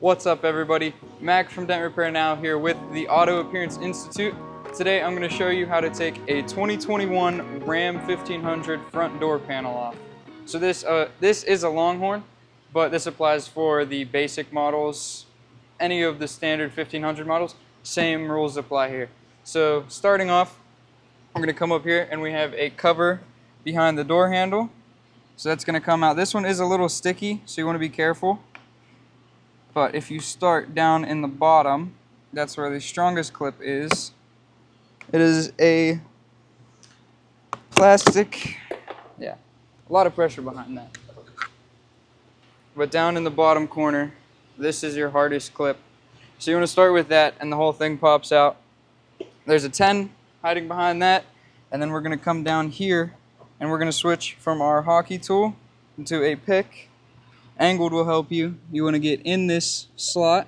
What's up everybody? Mac from Dent Repair Now here with the Auto Appearance Institute. Today I'm going to show you how to take a 2021 Ram 1500 front door panel off. So this is a Longhorn, but this applies for the basic models, any of the standard 1500 models. Same rules apply here. So starting off, we're going to come up here and we have a cover behind the door handle. So that's going to come out. This one is a little sticky, so you want to be careful. But if you start down in the bottom, that's where the strongest clip is. It is a plastic, yeah, a lot of pressure behind that. But down in the bottom corner, this is your hardest clip. So you want to start with that and the whole thing pops out. There's a 10 hiding behind that, and then we're going to come down here and we're going to switch from our hockey tool into a pick. Angled will help you. You want to get in this slot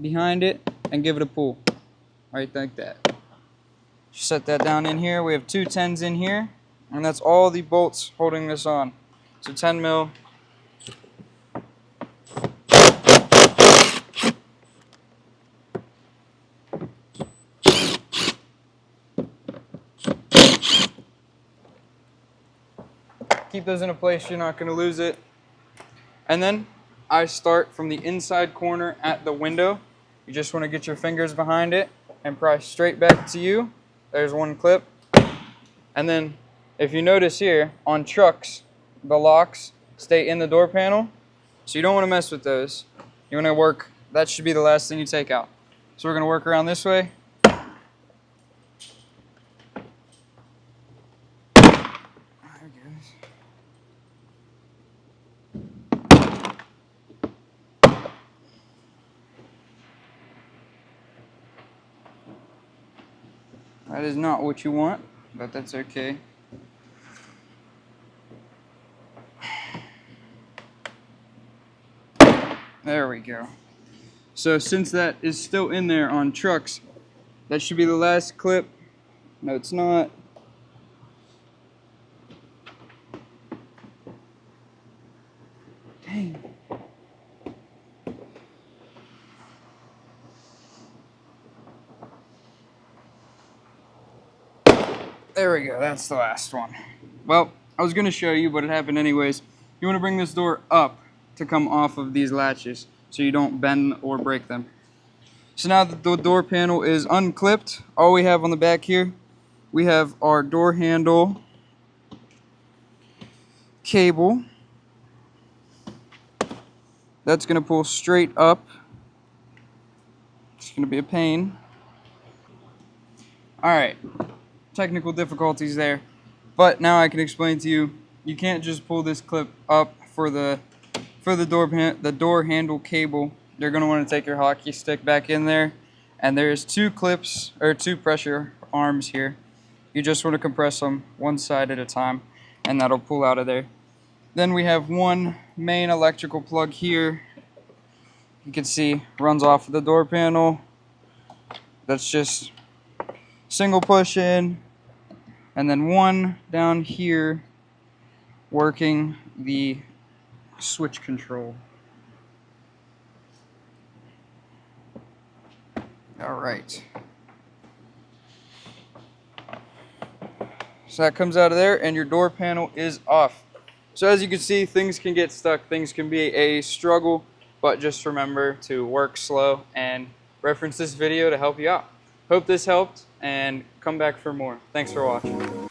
behind it and give it a pull. Right like that. Set that down in here. We have two 10s in here, and that's all the bolts holding this on. So 10 mil. Keep those in a place, you're not going to lose it. And then I start from the inside corner at the window. You just want to get your fingers behind it and pry straight back to you. There's one clip. And then if you notice here, on trucks, the locks stay in the door panel. So you don't want to mess with those. You want to work, that should be the last thing you take out. So we're going to work around this way. That is not what you want, but that's okay. There we go. So since that is still in there on trucks, that should be the last clip. No, it's not. Dang. There we go, that's the last one. Well, I was going to show you, but it happened anyways. You want to bring this door up to come off of these latches so you don't bend or break them. So now that the door panel is unclipped, all we have on the back here, we have our door handle cable. That's going to pull straight up. It's going to be a pain. Alright. Technical difficulties there, but now I can explain to you. You can't just pull this clip up for the door handle cable. You're going to want to take your hockey stick back in there, and there's two clips or two pressure arms here. You just want to compress them one side at a time, and that'll pull out of there. Then we have one main electrical plug here. You can see runs off of the door panel. That's just single push in, and then one down here working the switch control. Alright. So that comes out of there and your door panel is off. So as you can see, things can get stuck, things can be a struggle, but just remember to work slow and reference this video to help you out. Hope this helped, and come back for more. Thanks for watching.